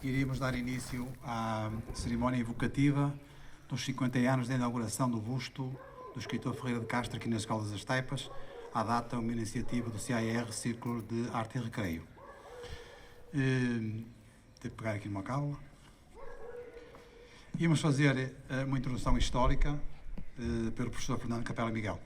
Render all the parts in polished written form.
iríamos dar início à cerimónia evocativa dos 50 anos da inauguração do busto do escritor Ferreira de Castro aqui nas Caldas das Taipas, à data uma iniciativa do CAR, Círculo de Arte e Recreio. Devo pegar aqui numa cábula. Íamos fazer uma introdução histórica pelo professor Fernando Capela Miguel.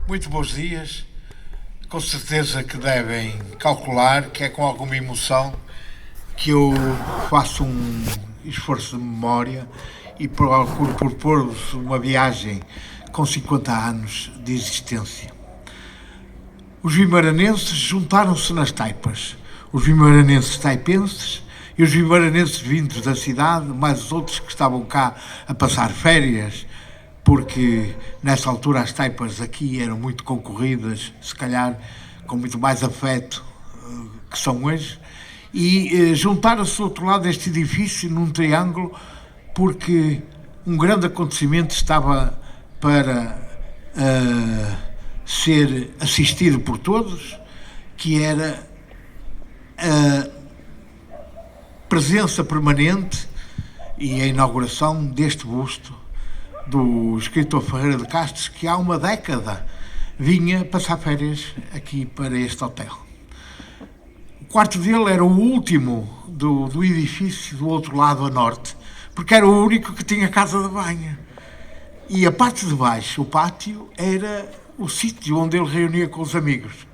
Muito bons dias. Com certeza que devem calcular que é com alguma emoção que eu faço um esforço de memória e procuro propor-vos uma viagem com 50 anos de existência. Os vimaranenses juntaram-se nas Taipas. Os vimaranenses taipenses e os vimaranenses vindos da cidade, mais os outros que estavam cá a passar férias, porque nessa altura as Taipas aqui eram muito concorridas, se calhar com muito mais afeto que são hoje, e juntaram-se do outro lado deste edifício num triângulo, porque um grande acontecimento estava para ser assistido por todos, que era a presença permanente e a inauguração deste busto do escritor Ferreira de Castro, que há uma década vinha passar férias aqui para este hotel. O quarto dele era o último do edifício do outro lado a norte, porque era o único que tinha casa de banho. E a parte de baixo, o pátio, era o sítio onde ele reunia com os amigos.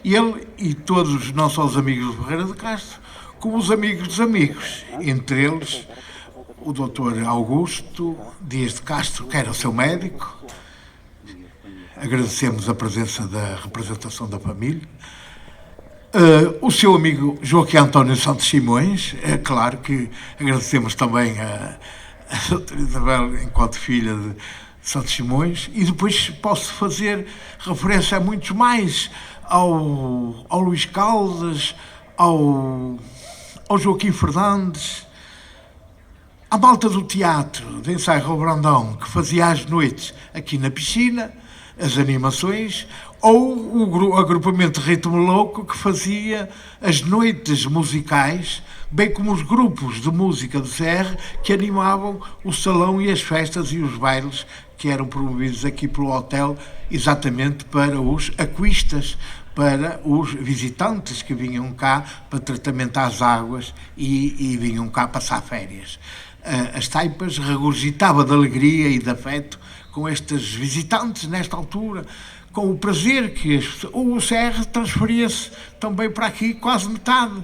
E ele e todos, não só os amigos do Ferreira de Castro, como os amigos dos amigos, entre eles o Dr. Augusto Dias de Castro, que era o seu médico. Agradecemos a presença da representação da família. O seu amigo Joaquim António Santos Simões, é claro que agradecemos também a Dra. Isabel, enquanto filha de Santos Simões, e depois posso fazer referência a muitos mais, ao Luís Caldas, ao Joaquim Fernandes, a malta do teatro de Ensaio Rua Brandão, que fazia às noites aqui na piscina as animações, ou o agrupamento Ritmo Louco, que fazia as noites musicais, bem como os grupos de música do CR que animavam o salão e as festas e os bailes que eram promovidos aqui pelo hotel, exatamente para os aquistas, para os visitantes que vinham cá para tratamento às águas e vinham cá passar férias. As Taipas regurgitava de alegria e de afeto com estes visitantes nesta altura, com o prazer que o CR transferia-se também para aqui quase metade,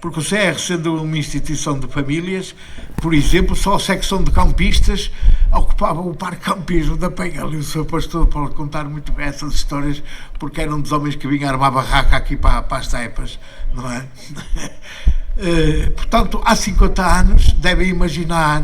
porque o CR, sendo uma instituição de famílias, por exemplo, só a secção de campistas ocupava o Parque Campismo da Penha. Ali o Sr. Pastor pode contar muito bem essas histórias, porque era um dos homens que vinha armar barraca aqui para as Taipas, não é? Portanto, há 50 anos, devem imaginar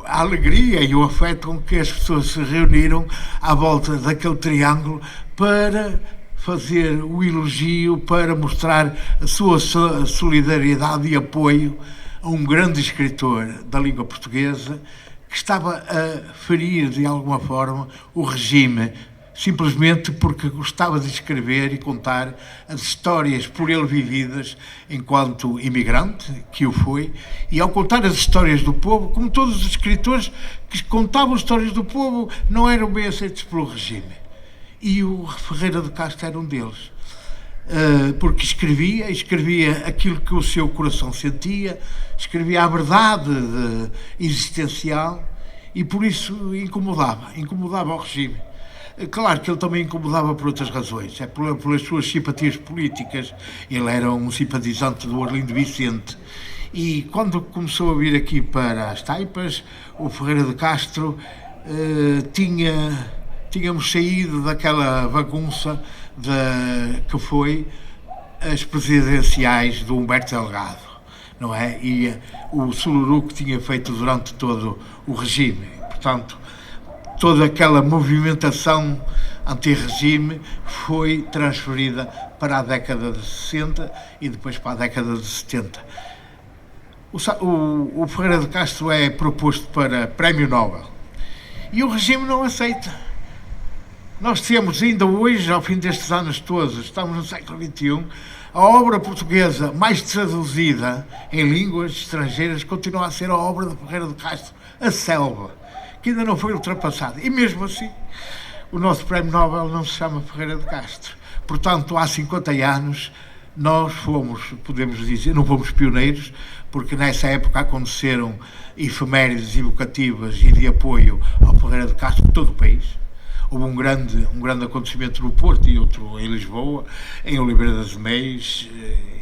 a alegria e o afeto com que as pessoas se reuniram à volta daquele triângulo para fazer o elogio, para mostrar a sua solidariedade e apoio a um grande escritor da língua portuguesa que estava a ferir de alguma forma o regime, simplesmente porque gostava de escrever e contar as histórias por ele vividas enquanto imigrante, que o foi, e ao contar as histórias do povo, como todos os escritores que contavam histórias do povo, não eram bem aceitos pelo regime. E o Ferreira de Castro era um deles. Porque escrevia aquilo que o seu coração sentia, escrevia a verdade existencial, e por isso incomodava o regime. Claro que ele também incomodava por outras razões, pelas suas simpatias políticas. Ele era um simpatizante do Arlindo Vicente, e quando começou a vir aqui para as Taipas, o Ferreira de Castro tínhamos saído daquela bagunça que foi as presidenciais do Humberto Delgado, não é? E o sururu que tinha feito durante todo o regime. Portanto, toda aquela movimentação anti-regime foi transferida para a década de 60 e depois para a década de 70. o Ferreira de Castro é proposto para Prémio Nobel e o regime não aceita. Nós temos ainda hoje, ao fim destes anos todos, estamos no século XXI, a obra portuguesa mais traduzida em línguas estrangeiras continua a ser a obra de Ferreira de Castro, A Selva, que ainda não foi ultrapassada. E mesmo assim, o nosso Prémio Nobel não se chama Ferreira de Castro. Portanto, há 50 anos, nós fomos, podemos dizer, não fomos pioneiros, porque nessa época aconteceram efemérides evocativas e de apoio ao Ferreira de Castro por todo o país. Houve um grande acontecimento no Porto e outro em Lisboa, em Oliveira das Meias,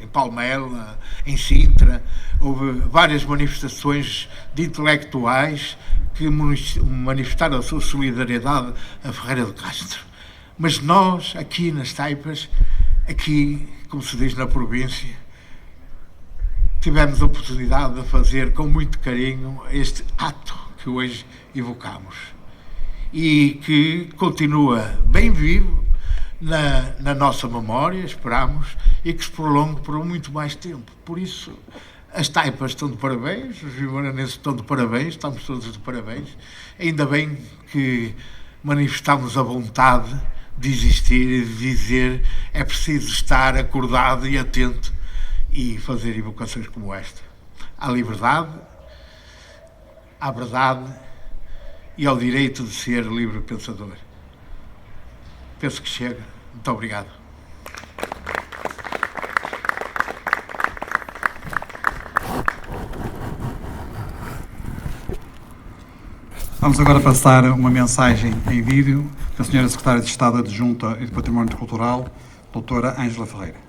em Palmela, em Sintra. Houve várias manifestações de intelectuais que manifestaram a sua solidariedade a Ferreira de Castro. Mas nós, aqui nas Taipas, aqui, como se diz na província, tivemos a oportunidade de fazer com muito carinho este ato que hoje evocamos e que continua bem vivo na nossa memória, esperamos, e que se prolongue por muito mais tempo. Por isso, as Taipas estão de parabéns, os vimaranenses estão de parabéns, estamos todos de parabéns. Ainda bem que manifestamos a vontade de existir e de dizer é preciso estar acordado e atento e fazer evocações como esta. À liberdade, à verdade e ao direito de ser livre pensador. Penso que chega. Muito obrigado. Vamos agora passar uma mensagem em vídeo da Sra. Secretária de Estado Adjunta e de Património Cultural, Doutora Ângela Ferreira.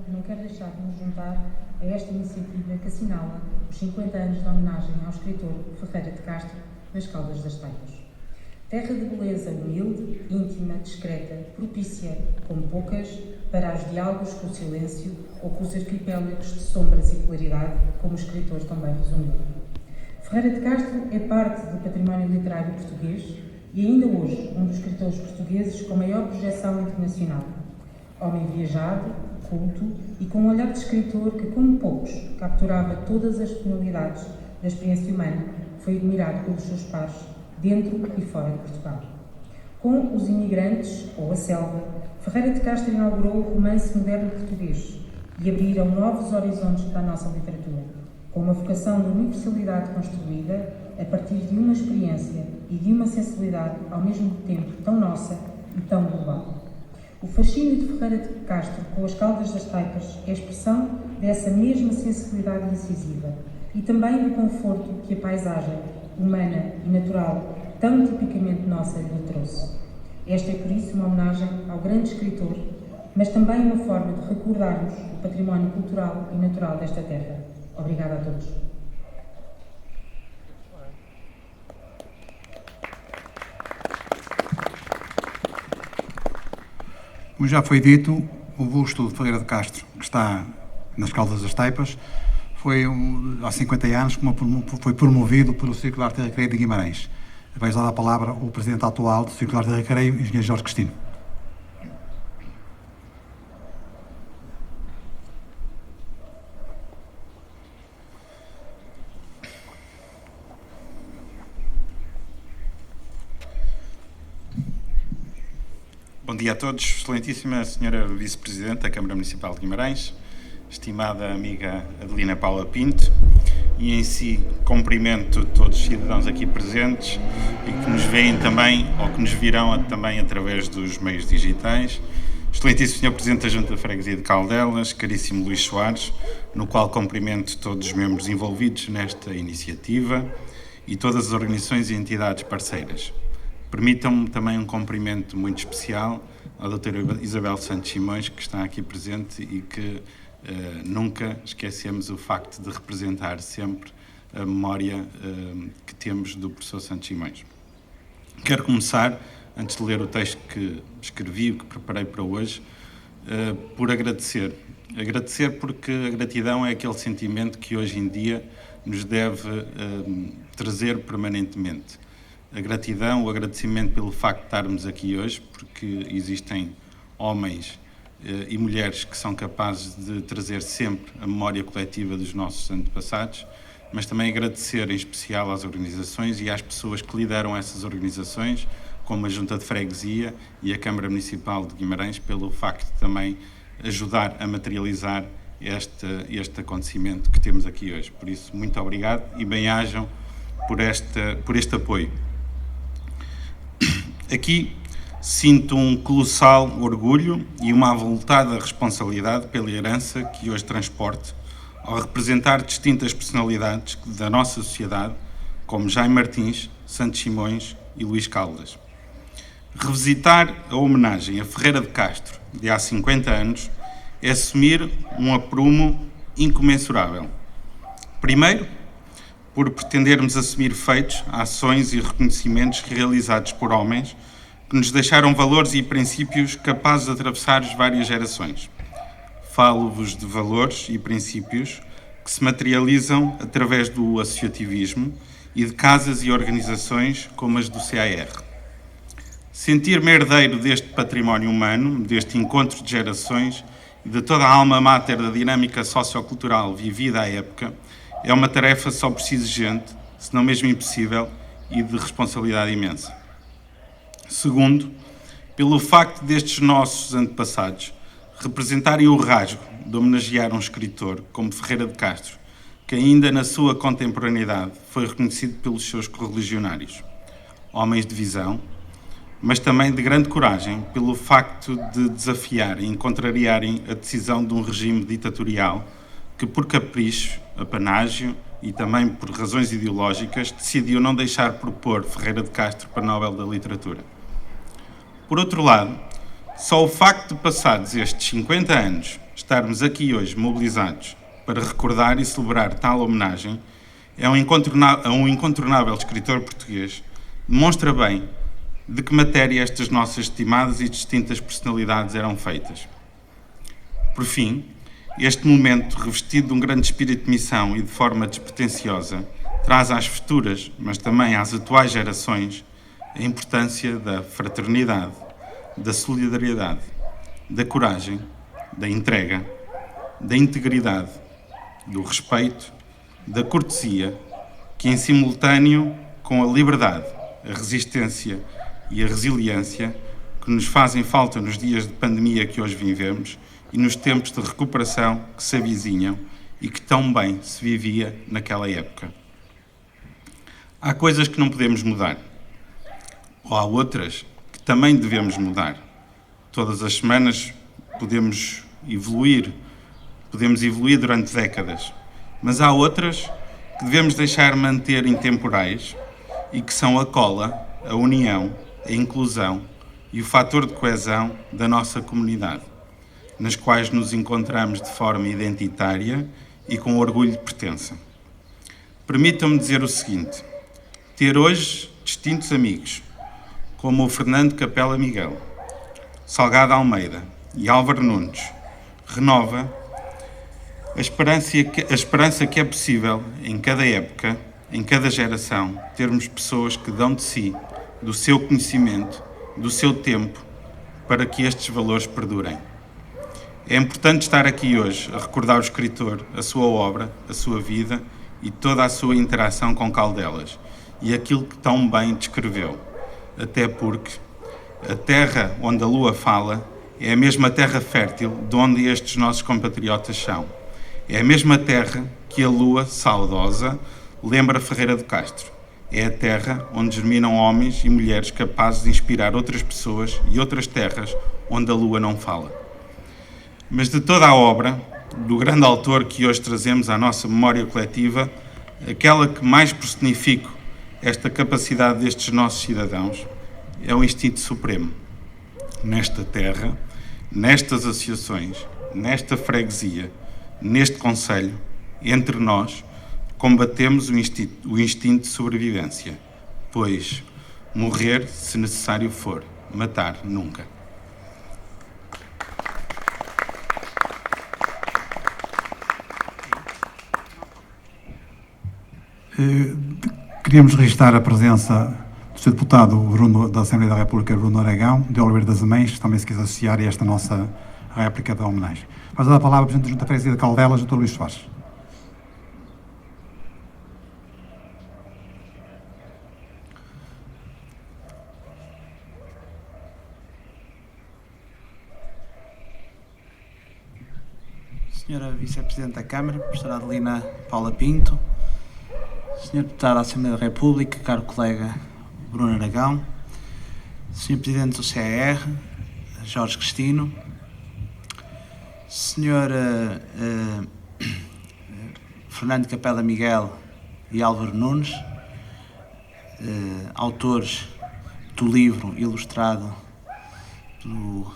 Não quero deixar de nos juntar a esta iniciativa que assinala os 50 anos de homenagem ao escritor Ferreira de Castro nas Caldas das Taipas. Terra de beleza humilde, íntima, discreta, propícia, como poucas, para os diálogos com o silêncio ou com os arquipélagos de sombras e claridade, como o escritor também resumiu. Ferreira de Castro é parte do património literário português e ainda hoje um dos escritores portugueses com maior projeção internacional. Homem viajado, culto e com um olhar de escritor que, como poucos, capturava todas as tonalidades da experiência humana, foi admirado pelos seus pares, dentro e fora de Portugal. Com Os Imigrantes, ou A Selva, Ferreira de Castro inaugurou o romance moderno português e abriram novos horizontes para a nossa literatura, com uma vocação de universalidade construída a partir de uma experiência e de uma sensibilidade ao mesmo tempo tão nossa e tão global. O fascínio de Ferreira de Castro com as Caldas das Taipas é a expressão dessa mesma sensibilidade incisiva e também do conforto que a paisagem humana e natural tão tipicamente nossa lhe trouxe. Esta é, por isso, uma homenagem ao grande escritor, mas também uma forma de recordarmos o património cultural e natural desta terra. Obrigada a todos. Como já foi dito, o busto de Ferreira de Castro, que está nas Caldas das Taipas, foi há 50 anos foi promovido pelo Círculo de Arte e Recreio de Guimarães. Vai usar a palavra o presidente atual do Círculo de Arte e Recreio, o engenheiro Jorge Cristino. Bom dia a todos, excelentíssima senhora Vice-Presidente da Câmara Municipal de Guimarães, estimada amiga Adelina Paula Pinto, e em si cumprimento todos os cidadãos aqui presentes e que nos veem também, ou que nos virão também através dos meios digitais. Excelentíssimo Sr. Presidente da Junta de Freguesia de Caldelas, caríssimo Luís Soares, no qual cumprimento todos os membros envolvidos nesta iniciativa e todas as organizações e entidades parceiras. Permitam-me também um cumprimento muito especial à doutora Isabel Santos Simões, que está aqui presente e que nunca esquecemos o facto de representar sempre a memória que temos do professor Santos Simões. Quero começar, antes de ler o texto que escrevi, que preparei para hoje, por agradecer. Agradecer porque a gratidão é aquele sentimento que hoje em dia nos deve trazer permanentemente. A gratidão, o agradecimento pelo facto de estarmos aqui hoje, porque existem homens e mulheres que são capazes de trazer sempre a memória coletiva dos nossos antepassados, mas também agradecer em especial às organizações e às pessoas que lideram essas organizações, como a Junta de Freguesia e a Câmara Municipal de Guimarães, pelo facto de também ajudar a materializar este acontecimento que temos aqui hoje. Por isso, muito obrigado e bem-ajam por este apoio. Aqui sinto um colossal orgulho e uma avultada responsabilidade pela herança que hoje transporto ao representar distintas personalidades da nossa sociedade, como Jaime Martins, Santos Simões e Luís Caldas. Revisitar a homenagem a Ferreira de Castro de há 50 anos é assumir um aprumo incomensurável. Primeiro, por pretendermos assumir feitos, ações e reconhecimentos realizados por homens que nos deixaram valores e princípios capazes de atravessar as várias gerações. Falo-vos de valores e princípios que se materializam através do associativismo e de casas e organizações como as do CAR. Sentir-me herdeiro deste património humano, deste encontro de gerações e de toda a alma máter da dinâmica sociocultural vivida à época, é uma tarefa só por si exigente, se não mesmo impossível, e de responsabilidade imensa. Segundo, pelo facto destes nossos antepassados representarem o rasgo de homenagear um escritor como Ferreira de Castro, que ainda na sua contemporaneidade foi reconhecido pelos seus correligionários, homens de visão, mas também de grande coragem pelo facto de desafiarem e contrariarem a decisão de um regime ditatorial que, por capricho, apanágio e também por razões ideológicas, decidiu não deixar propor Ferreira de Castro para Nobel da Literatura. Por outro lado, só o facto de, passados estes 50 anos, estarmos aqui hoje mobilizados para recordar e celebrar tal homenagem a um incontornável escritor português, demonstra bem de que matéria estas nossas estimadas e distintas personalidades eram feitas. Por fim, este momento, revestido de um grande espírito de missão e de forma despretensiosa, traz às futuras, mas também às atuais gerações, a importância da fraternidade, da solidariedade, da coragem, da entrega, da integridade, do respeito, da cortesia, que em simultâneo com a liberdade, a resistência e a resiliência que nos fazem falta nos dias de pandemia que hoje vivemos e nos tempos de recuperação que se avizinham e que tão bem se vivia naquela época. Há coisas que não podemos mudar, ou há outras que também devemos mudar. Todas as semanas podemos evoluir durante décadas, mas há outras que devemos deixar manter intemporais e que são a cola, a união, a inclusão e o fator de coesão da nossa comunidade, nas quais nos encontramos de forma identitária e com orgulho de pertença. Permitam-me dizer o seguinte: ter hoje distintos amigos, como o Fernando Capela Miguel, Salgado Almeida e Álvaro Nunes, renova a esperança que é possível, em cada época, em cada geração, termos pessoas que dão de si, do seu conhecimento, do seu tempo, para que estes valores perdurem. É importante estar aqui hoje a recordar o escritor, a sua obra, a sua vida e toda a sua interação com Caldelas e aquilo que tão bem descreveu. Até porque a terra onde a lua fala é a mesma terra fértil de onde estes nossos compatriotas são. É a mesma terra que a lua, saudosa, lembra Ferreira de Castro. É a terra onde germinam homens e mulheres capazes de inspirar outras pessoas e outras terras onde a lua não fala. Mas de toda a obra, do grande autor que hoje trazemos à nossa memória coletiva, aquela que mais personifica esta capacidade destes nossos cidadãos é o instinto supremo. nesta terra, nestas associações, nesta freguesia, neste concelho, entre nós, combatemos o instinto de sobrevivência, pois morrer, se necessário for, matar nunca. Queríamos registrar a presença do Sr. Deputado da Assembleia da República, Bruno Aragão, de Oliveira das Mães, que também se quis associar a esta nossa réplica da homenagem. Vamos dar a palavra ao Presidente da Junta de Freguesia de Caldelas, Dr. Luís Soares. Senhora Vice-Presidente da Câmara, Professora Adelina Paula Pinto, Senhor Deputado da Assembleia da República, caro colega Bruno Aragão, Senhor Presidente do CAR, Jorge Cristino, Senhor Fernando Capela Miguel e Álvaro Nunes, autores do livro ilustrado pelo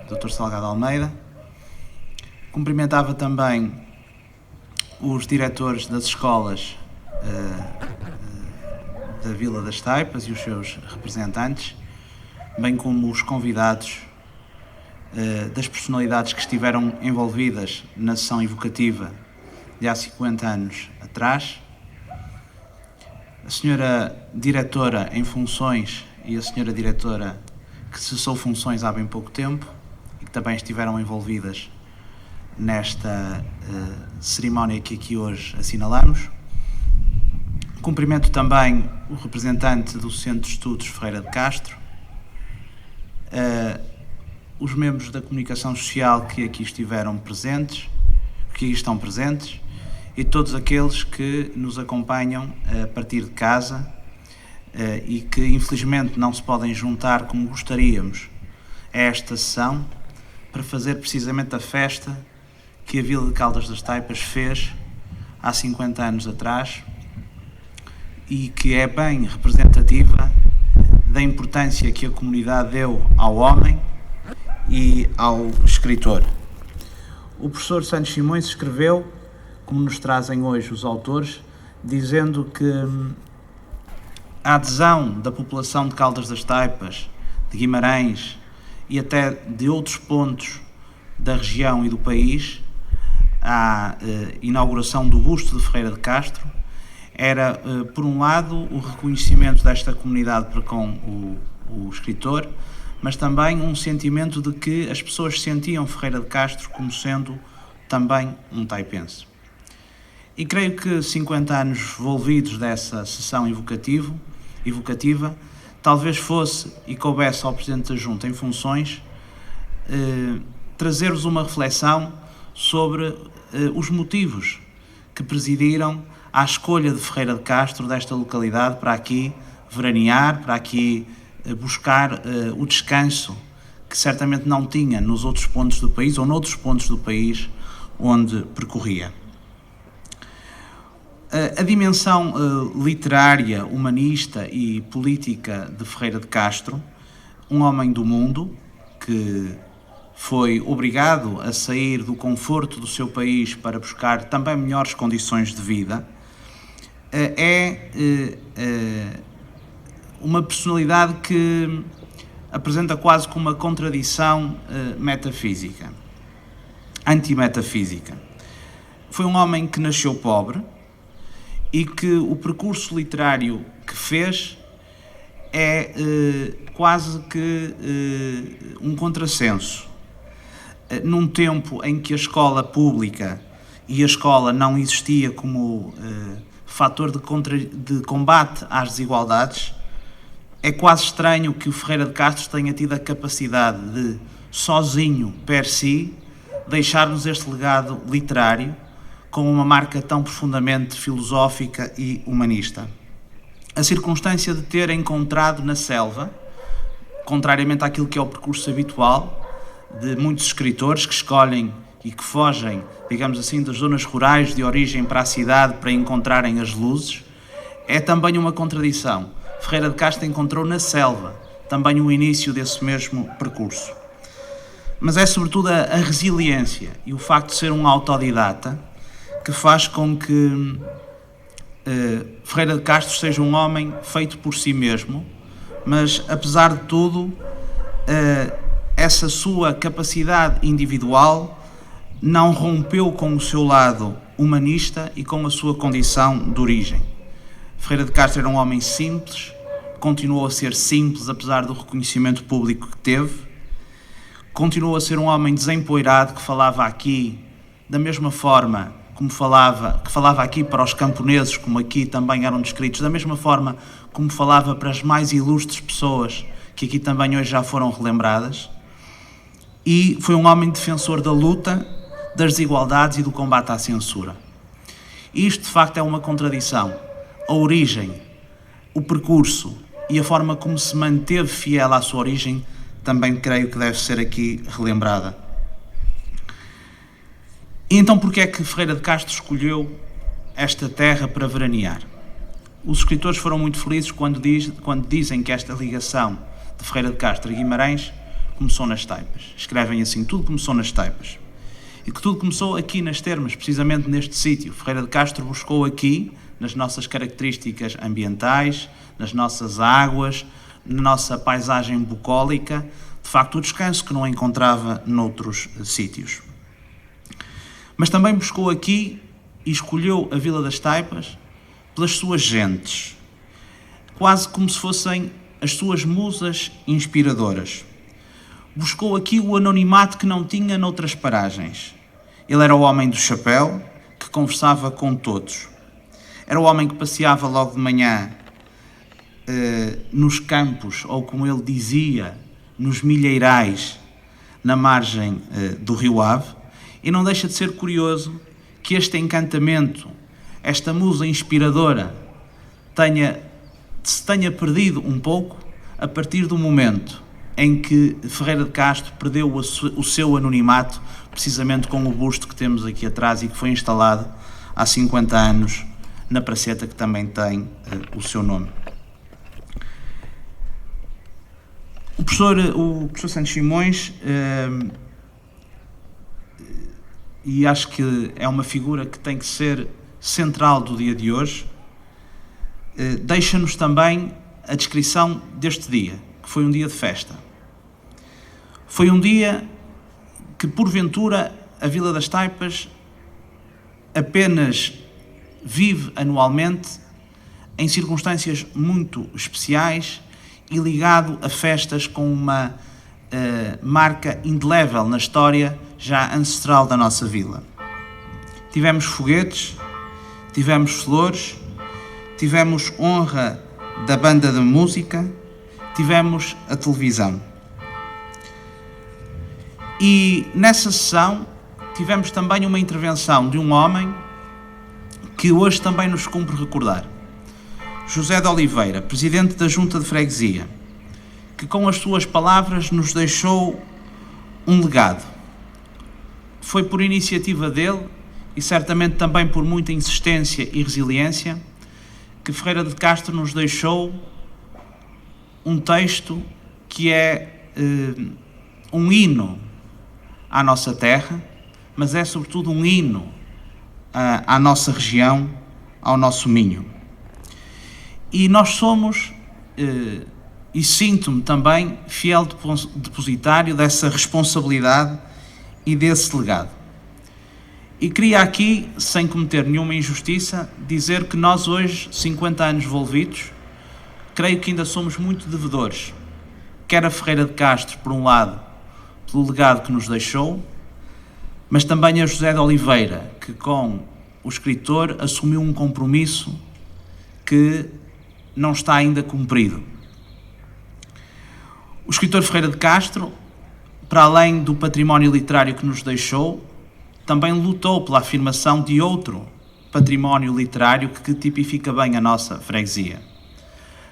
Dr. Salgado Almeida. Cumprimentava também os diretores das escolas da Vila das Taipas e os seus representantes, bem como os convidados das personalidades que estiveram envolvidas na sessão evocativa de há 50 anos atrás, a senhora diretora em funções e a senhora diretora que cessou funções há bem pouco tempo e que também estiveram envolvidas nesta cerimónia que aqui hoje assinalamos. Cumprimento também o representante do Centro de Estudos Ferreira de Castro, os membros da comunicação social que aqui estiveram presentes, que aqui estão presentes, e todos aqueles que nos acompanham a partir de casa e que infelizmente não se podem juntar como gostaríamos a esta sessão para fazer precisamente a festa que a Vila de Caldas das Taipas fez há 50 anos atrás e que é bem representativa da importância que a comunidade deu ao homem e ao escritor. O professor Santos Simões escreveu, como nos trazem hoje os autores, dizendo que a adesão da população de Caldas das Taipas, de Guimarães e até de outros pontos da região e do país à inauguração do busto de Ferreira de Castro era, por um lado, o reconhecimento desta comunidade para com o escritor, mas também um sentimento de que as pessoas sentiam Ferreira de Castro como sendo também um taipense. E creio que 50 anos envolvidos dessa sessão evocativa, talvez fosse e coubesse ao Presidente da Junta em funções trazer-vos uma reflexão sobre os motivos que presidiram à escolha de Ferreira de Castro, desta localidade, para aqui veranear, para aqui buscar o descanso que certamente não tinha nos outros pontos do país ou noutros pontos do país onde percorria. A dimensão literária, humanista e política de Ferreira de Castro, um homem do mundo que foi obrigado a sair do conforto do seu país para buscar também melhores condições de vida, é uma personalidade que apresenta quase como uma contradição metafísica, antimetafísica. Foi um homem que nasceu pobre e que o percurso literário que fez é quase que um contrassenso. Num tempo em que a escola pública e a escola não existia como fator de combate às desigualdades, é quase estranho que o Ferreira de Castro tenha tido a capacidade de, sozinho, per si, deixar-nos este legado literário com uma marca tão profundamente filosófica e humanista. A circunstância de ter encontrado na selva, contrariamente àquilo que é o percurso habitual de muitos escritores que escolhem e que fogem, digamos assim, das zonas rurais de origem para a cidade para encontrarem as luzes, é também uma contradição. Ferreira de Castro encontrou na selva também o início desse mesmo percurso. Mas é sobretudo a resiliência e o facto de ser um autodidata que faz com que Ferreira de Castro seja um homem feito por si mesmo, mas apesar de tudo, essa sua capacidade individual não rompeu com o seu lado humanista e com a sua condição de origem. Ferreira de Castro era um homem simples, continuou a ser simples apesar do reconhecimento público que teve, continuou a ser um homem desempoeirado que falava aqui da mesma forma que falava aqui para os camponeses, como aqui também eram descritos, da mesma forma como falava para as mais ilustres pessoas que aqui também hoje já foram relembradas, e foi um homem defensor da luta, das desigualdades e do combate à censura. Isto, de facto, é uma contradição. A origem, o percurso e a forma como se manteve fiel à sua origem também creio que deve ser aqui relembrada. E então, porquê é que Ferreira de Castro escolheu esta terra para veranear? Os escritores foram muito felizes quando dizem que esta ligação de Ferreira de Castro a Guimarães começou nas Taipas. Escrevem assim: tudo começou nas Taipas. E que tudo começou aqui nas Termas, precisamente neste sítio. Ferreira de Castro buscou aqui, nas nossas características ambientais, nas nossas águas, na nossa paisagem bucólica, de facto o descanso que não encontrava noutros sítios. Mas também buscou aqui e escolheu a Vila das Taipas pelas suas gentes, quase como se fossem as suas musas inspiradoras. Buscou aqui o anonimato que não tinha noutras paragens. Ele era o homem do chapéu, que conversava com todos. Era o homem que passeava logo de manhã nos campos, ou como ele dizia, nos milheirais, na margem do Rio Ave. E não deixa de ser curioso que este encantamento, esta musa inspiradora, se tenha perdido um pouco a partir do momento em que Ferreira de Castro perdeu o seu anonimato, precisamente com o busto que temos aqui atrás e que foi instalado há 50 anos na praceta que também tem o seu nome. O professor Santos Simões, e acho que é uma figura que tem que ser central do dia de hoje, deixa-nos também a descrição deste dia, que foi um dia de festa. Foi um dia que, porventura, a Vila das Taipas apenas vive anualmente em circunstâncias muito especiais e ligado a festas com uma marca indelével na história já ancestral da nossa vila. Tivemos foguetes, tivemos flores, tivemos honra da banda de música, tivemos a televisão. E nessa sessão tivemos também uma intervenção de um homem que hoje também nos cumpre recordar. José de Oliveira, presidente da Junta de Freguesia, que com as suas palavras nos deixou um legado. Foi por iniciativa dele, e certamente também por muita insistência e resiliência, que Ferreira de Castro nos deixou um texto que é um hino à nossa terra, mas é sobretudo um hino à nossa região, ao nosso Minho. E nós somos, e sinto-me também, fiel depositário dessa responsabilidade e desse legado. E queria aqui, sem cometer nenhuma injustiça, dizer que nós hoje, 50 anos envolvidos, creio que ainda somos muito devedores, quer a Ferreira de Castro, por um lado, pelo legado que nos deixou, mas também a José de Oliveira, que com o escritor assumiu um compromisso que não está ainda cumprido. O escritor Ferreira de Castro, para além do património literário que nos deixou, também lutou pela afirmação de outro património literário que tipifica bem a nossa freguesia.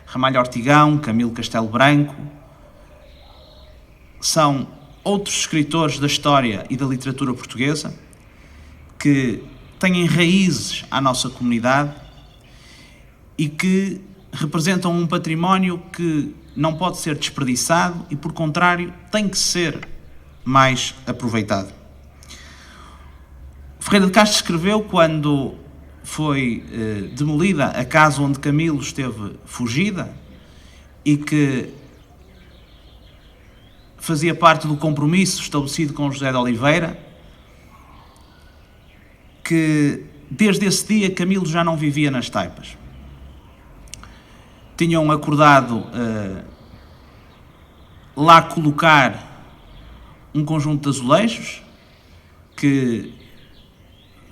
Ramalho Ortigão, Camilo Castelo Branco, são outros escritores da história e da literatura portuguesa que têm raízes à nossa comunidade e que representam um património que não pode ser desperdiçado e, por contrário, tem que ser mais aproveitado. Ferreira de Castro escreveu, quando foi demolida a casa onde Camilo esteve fugida e que fazia parte do compromisso estabelecido com José de Oliveira, que desde esse dia Camilo já não vivia nas Taipas. Tinham acordado lá colocar um conjunto de azulejos que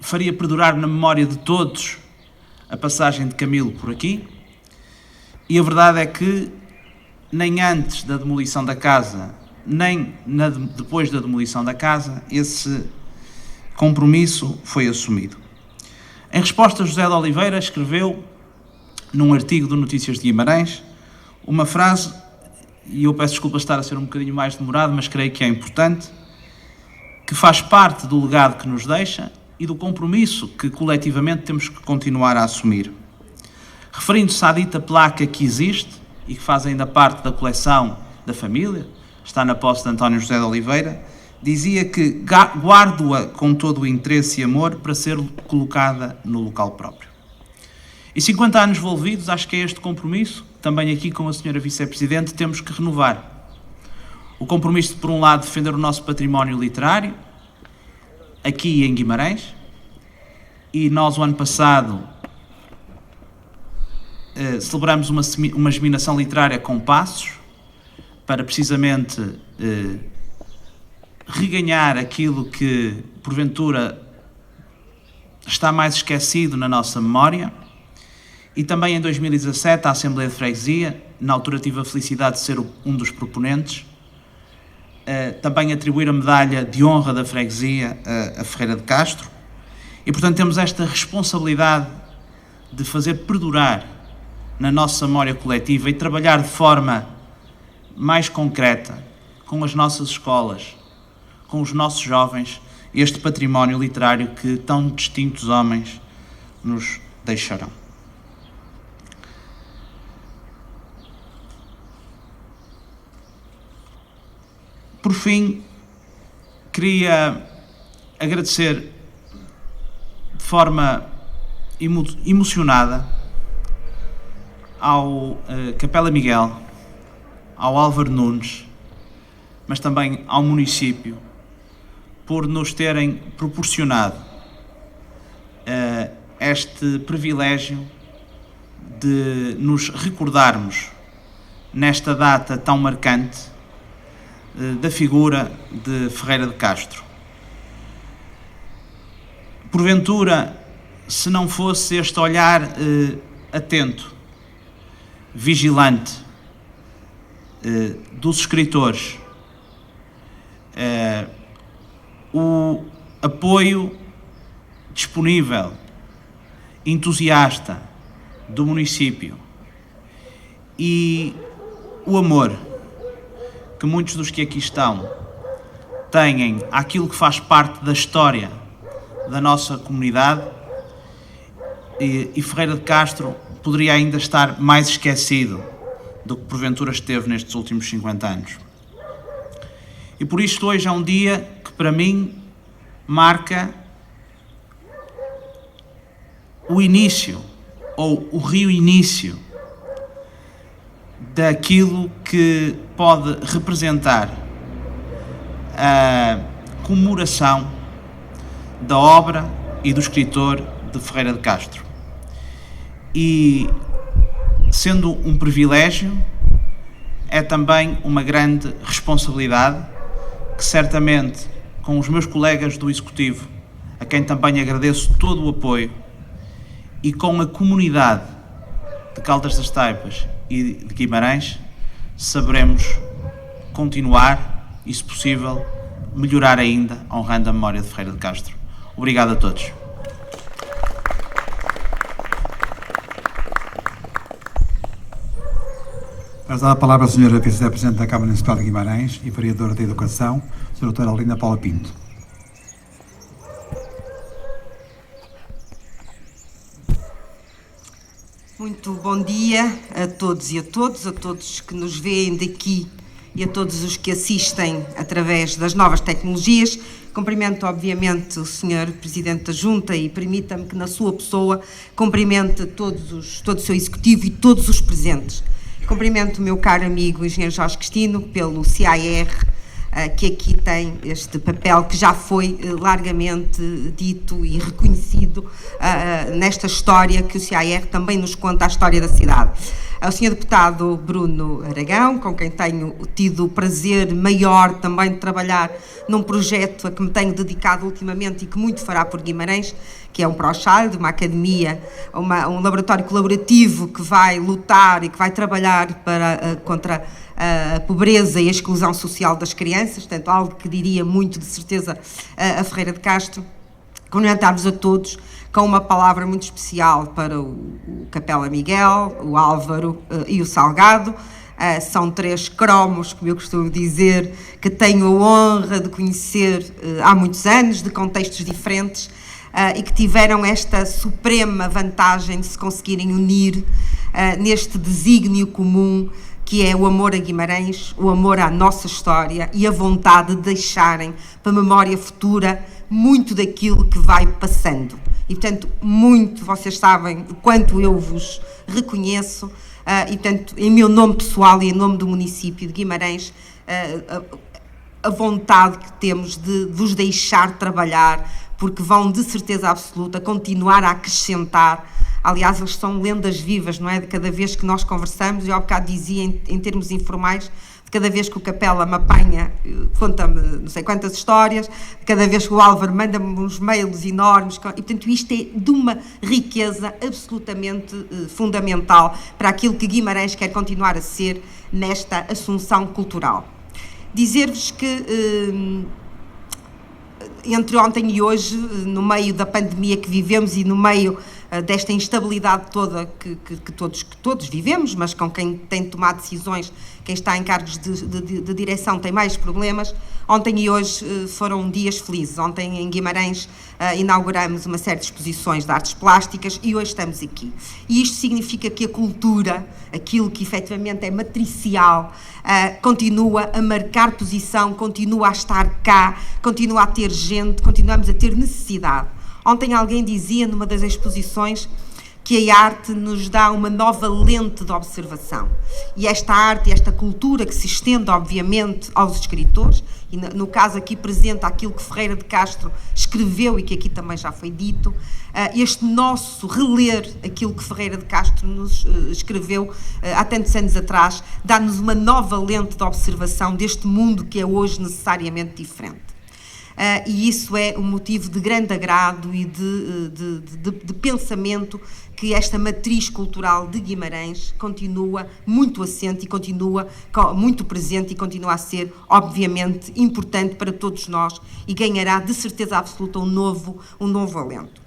faria perdurar na memória de todos a passagem de Camilo por aqui, e a verdade é que nem antes da demolição da casa, nem depois da demolição da casa, esse compromisso foi assumido. Em resposta, José de Oliveira escreveu, num artigo do Notícias de Guimarães, uma frase, e eu peço desculpa estar a ser um bocadinho mais demorado, mas creio que é importante, que faz parte do legado que nos deixa e do compromisso que coletivamente temos que continuar a assumir. Referindo-se à dita placa que existe e que faz ainda parte da coleção da família, está na posse de António José de Oliveira, dizia que guardo-a com todo o interesse e amor para ser colocada no local próprio. E 50 anos envolvidos, acho que é este compromisso, também aqui com a Sra. Vice-Presidente, temos que renovar. O compromisso de, por um lado, defender o nosso património literário, aqui em Guimarães, e nós, o ano passado, celebramos uma geminação literária com Passos, para precisamente reganhar aquilo que, porventura, está mais esquecido na nossa memória. E também em 2017, a Assembleia de Freguesia, na altura tive a felicidade de ser um dos proponentes, também atribuir a medalha de honra da freguesia a Ferreira de Castro. E, portanto, temos esta responsabilidade de fazer perdurar na nossa memória coletiva e trabalhar de forma mais concreta com as nossas escolas, com os nossos jovens, este património literário que tão distintos homens nos deixarão. Por fim, queria agradecer de forma emocionada ao Capela Miguel, ao Álvaro Nunes, mas também ao município, por nos terem proporcionado este privilégio de nos recordarmos nesta data tão marcante da figura de Ferreira de Castro. Porventura, se não fosse este olhar atento, vigilante dos escritores, o apoio disponível, entusiasta do município e o amor que muitos dos que aqui estão têm àquilo que faz parte da história da nossa comunidade, e Ferreira de Castro poderia ainda estar mais esquecido do que porventura esteve nestes últimos 50 anos. E por isto hoje é um dia que para mim marca o início ou o reinício daquilo que pode representar a comemoração da obra e do escritor de Ferreira de Castro. E, sendo um privilégio, é também uma grande responsabilidade que certamente, com os meus colegas do Executivo, a quem também agradeço todo o apoio, e com a comunidade de Caldas das Taipas e de Guimarães, saberemos continuar e, se possível, melhorar ainda, honrando a memória de Ferreira de Castro. Obrigado a todos. Vamos dar a palavra à Sra. Vice-Presidente da Câmara Municipal de Guimarães e Vereadora de Educação, Sra. Doutora Alina Paula Pinto. Muito bom dia a todos e a todos que nos veem daqui e a todos os que assistem através das novas tecnologias. Cumprimento, obviamente, o Sr. Presidente da Junta e permita-me que, na sua pessoa, cumprimente todo o seu Executivo e todos os presentes. Cumprimento o meu caro amigo, Engenheiro Jorge Cristino, pelo CIR, que aqui tem este papel que já foi largamente dito e reconhecido nesta história que o CIR também nos conta, a história da cidade. Ao Sr. Deputado Bruno Aragão, com quem tenho tido o prazer maior também de trabalhar num projeto a que me tenho dedicado ultimamente e que muito fará por Guimarães, que é um ProChild, uma academia, um laboratório colaborativo que vai lutar e que vai trabalhar contra a pobreza e a exclusão social das crianças, portanto, algo que diria muito de certeza a Ferreira de Castro. Cumprimentar-vos a todos com uma palavra muito especial para o Capela Miguel, o Álvaro e o Salgado. São 3 cromos, como eu costumo dizer, que tenho a honra de conhecer há muitos anos, de contextos diferentes, e que tiveram esta suprema vantagem de se conseguirem unir neste desígnio comum, que é o amor a Guimarães, o amor à nossa história e a vontade de deixarem para a memória futura muito daquilo que vai passando. E, portanto, muito, vocês sabem o quanto eu vos reconheço, e, portanto, em meu nome pessoal e em nome do município de Guimarães, a vontade que temos de vos deixar trabalhar, porque vão, de certeza absoluta, continuar a acrescentar. Aliás, eles são lendas vivas, não é? De cada vez que nós conversamos, eu há bocado dizia em termos informais, de cada vez que o Capela me apanha, conta-me não sei quantas histórias, de cada vez que o Álvaro manda-me uns mails enormes, e portanto isto é de uma riqueza absolutamente fundamental para aquilo que Guimarães quer continuar a ser nesta assunção cultural. Dizer-vos que entre ontem e hoje, no meio da pandemia que vivemos e no meio desta instabilidade toda que todos vivemos, mas com quem tem tomado decisões, quem está em cargos de direção tem mais problemas. Ontem e hoje foram dias felizes. Ontem em Guimarães inauguramos uma série de exposições de artes plásticas e hoje estamos aqui. E isto significa que a cultura, aquilo que efetivamente é matricial, continua a marcar posição, continua a estar cá, continua a ter gente, continuamos a ter necessidade. Ontem alguém dizia numa das exposições que a arte nos dá uma nova lente de observação. E esta arte e esta cultura que se estende, obviamente, aos escritores, e no caso aqui presente aquilo que Ferreira de Castro escreveu e que aqui também já foi dito, este nosso reler aquilo que Ferreira de Castro nos escreveu há tantos anos atrás, dá-nos uma nova lente de observação deste mundo que é hoje necessariamente diferente. E isso é um motivo de grande agrado e de pensamento que esta matriz cultural de Guimarães continua muito assente e continua muito presente e continua a ser, obviamente, importante para todos nós e ganhará, de certeza absoluta, um novo alento.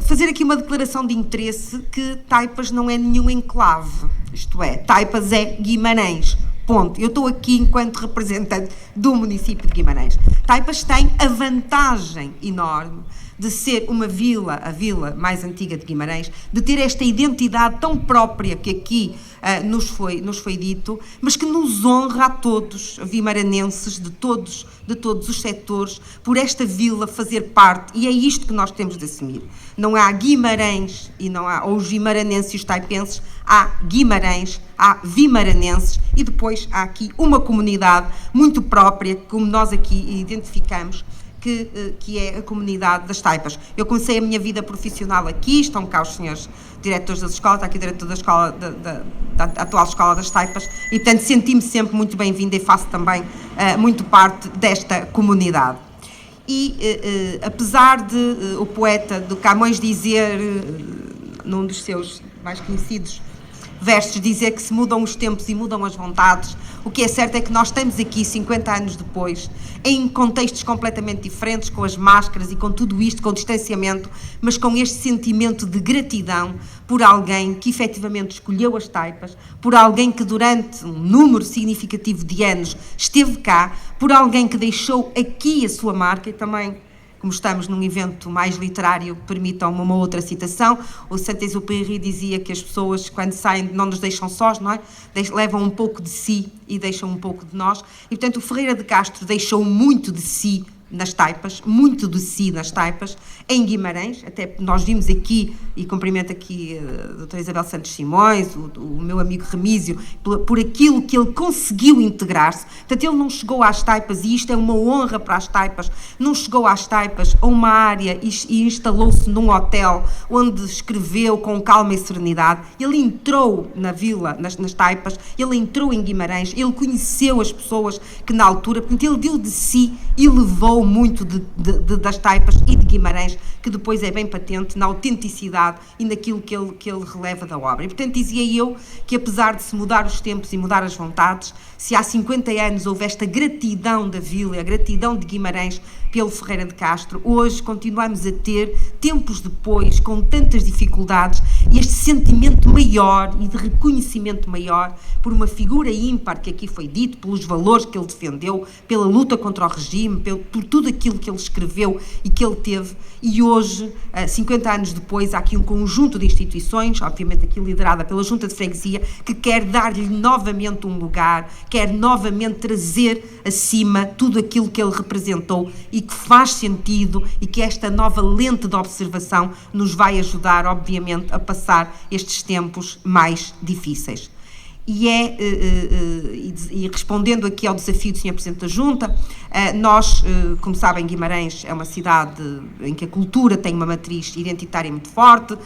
Fazer aqui uma declaração de interesse que Taipas não é nenhum enclave, isto é, Taipas é Guimarães. Ponto. Eu estou aqui enquanto representante do município de Guimarães. Taipas tem a vantagem enorme de ser uma vila, a vila mais antiga de Guimarães, de ter esta identidade tão própria que aqui nos foi dito, mas que nos honra a todos, vimaranenses de todos os setores, por esta vila fazer parte, e é isto que nós temos de assumir. Não há Guimarães e não há, ou os vimaranenses e os taipenses, há Guimarães, há vimaranenses e depois há aqui uma comunidade muito própria, como nós aqui identificamos, que é a comunidade das Taipas. Eu comecei a minha vida profissional aqui, estão cá os senhores diretores das escolas, está aqui o diretor da escola, da atual Escola das Taipas, e portanto senti-me sempre muito bem-vinda e faço também muito parte desta comunidade. E apesar de o poeta do Camões dizer, num dos seus mais conhecidos versos, dizer que se mudam os tempos e mudam as vontades, o que é certo é que nós estamos aqui 50 anos depois, em contextos completamente diferentes, com as máscaras e com tudo isto, com o distanciamento, mas com este sentimento de gratidão por alguém que efetivamente escolheu as Taipas, por alguém que durante um número significativo de anos esteve cá, por alguém que deixou aqui a sua marca, e também como estamos num evento mais literário, permitam-me uma outra citação. O Saint-Exupéry dizia que as pessoas, quando saem, não nos deixam sós, não é? Levam um pouco de si e deixam um pouco de nós. E, portanto, o Ferreira de Castro deixou muito de si nas Taipas, muito de si nas Taipas, em Guimarães. Até nós vimos aqui, e cumprimento aqui a doutora Isabel Santos Simões, o meu amigo Remísio, por aquilo que ele conseguiu integrar-se. Portanto, ele não chegou às Taipas, e isto é uma honra para as Taipas, não chegou às Taipas a uma área e instalou-se num hotel onde escreveu com calma e serenidade. Ele entrou na vila, nas Taipas, ele entrou em Guimarães, ele conheceu as pessoas que na altura, portanto, ele deu de si e levou muito das Taipas e de Guimarães, que depois é bem patente na autenticidade e naquilo que ele releva da obra. E, portanto, dizia eu que, apesar de se mudar os tempos e mudar as vontades, se há 50 anos houve esta gratidão da vila, a gratidão de Guimarães pelo Ferreira de Castro, hoje continuamos a ter, tempos depois, com tantas dificuldades, este sentimento maior e de reconhecimento maior por uma figura ímpar que aqui foi dito, pelos valores que ele defendeu, pela luta contra o regime, por tudo aquilo que ele escreveu e que ele teve. E hoje, 50 anos depois, há aqui um conjunto de instituições, obviamente aqui liderada pela Junta de Freguesia, que quer dar-lhe novamente um lugar, quer novamente trazer acima tudo aquilo que ele representou e que faz sentido, e que esta nova lente de observação nos vai ajudar, obviamente, a passar estes tempos mais difíceis. E respondendo aqui ao desafio do Sr. Presidente da Junta, nós, como sabem, Guimarães é uma cidade em que a cultura tem uma matriz identitária muito forte,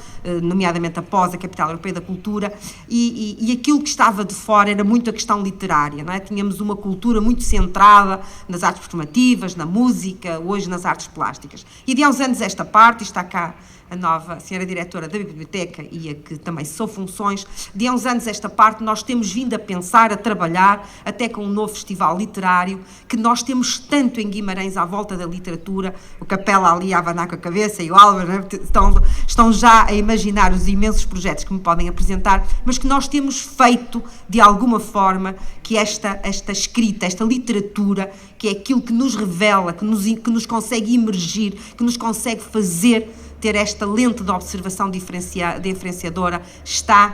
nomeadamente após a Capital Europeia da Cultura, e aquilo que estava de fora era muito a questão literária, não é? Tínhamos uma cultura muito centrada nas artes performativas, na música, hoje nas artes plásticas. E de há uns anos esta parte, está cá a nova senhora diretora da biblioteca e a que também são funções, de há uns anos esta parte nós temos vindo a pensar, a trabalhar, até com um novo festival literário, que nós temos tanto em Guimarães à volta da literatura, o Capela ali a abanar com a cabeça e o Álvaro, né, estão já a imaginar os imensos projetos que me podem apresentar, mas que nós temos feito de alguma forma, que esta escrita, esta literatura, que é aquilo que nos revela, que nos consegue imergir, que nos consegue fazer ter esta lente de observação diferenciadora, está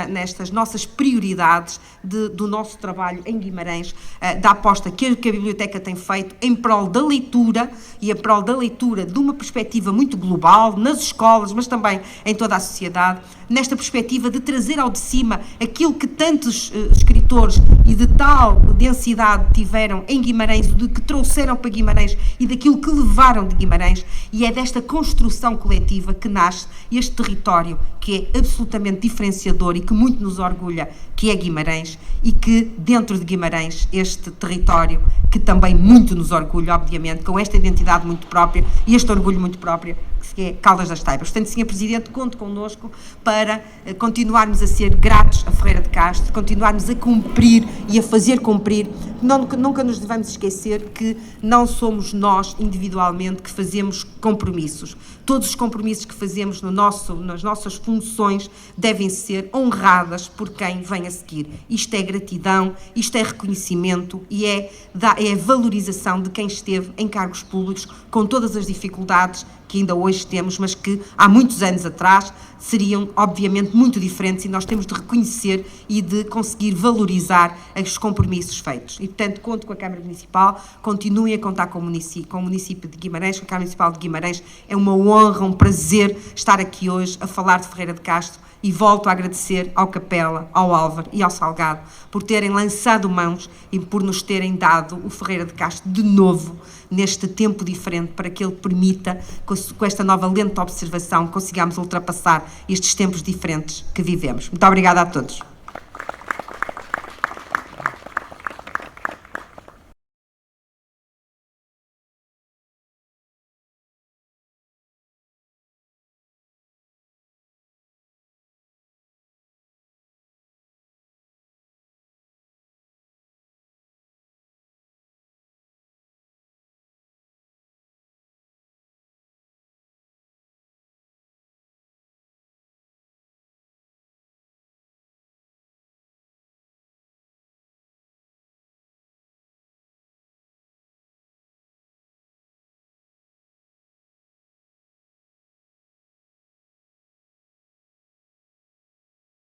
nestas nossas prioridades do nosso trabalho em Guimarães, da aposta que a Biblioteca tem feito em prol da leitura, e em prol da leitura de uma perspectiva muito global, nas escolas, mas também em toda a sociedade, nesta perspectiva de trazer ao de cima aquilo que tantos escritores e de tal densidade tiveram em Guimarães, de que trouxeram para Guimarães e daquilo que levaram de Guimarães, e é desta construção coletiva que nasce este território que é absolutamente diferenciador e que muito nos orgulha, que é Guimarães, e que dentro de Guimarães este território que também muito nos orgulha, obviamente, com esta identidade muito própria e este orgulho muito próprio, que é Caldas das Taipas. Portanto, Sr. Presidente, conte connosco para continuarmos a ser gratos a Ferreira de Castro, continuarmos a cumprir e a fazer cumprir. Nunca nos devemos esquecer que não somos nós, individualmente, que fazemos compromissos. Todos os compromissos que fazemos nas nossas funções devem ser honradas por quem vem a seguir. Isto é gratidão, isto é reconhecimento e é a valorização de quem esteve em cargos públicos com todas as dificuldades que ainda hoje temos, mas que há muitos anos atrás seriam, obviamente, muito diferentes, e nós temos de reconhecer e de conseguir valorizar os compromissos feitos. E, portanto, conto com a Câmara Municipal, continuem a contar com o município de Guimarães, com a Câmara Municipal de Guimarães. É uma honra, um prazer estar aqui hoje a falar de Ferreira de Castro, e volto a agradecer ao Capela, ao Álvaro e ao Salgado por terem lançado mãos e por nos terem dado o Ferreira de Castro de novo neste tempo diferente, para que ele permita, com esta nova lente de observação, consigamos ultrapassar estes tempos diferentes que vivemos. Muito obrigada a todos.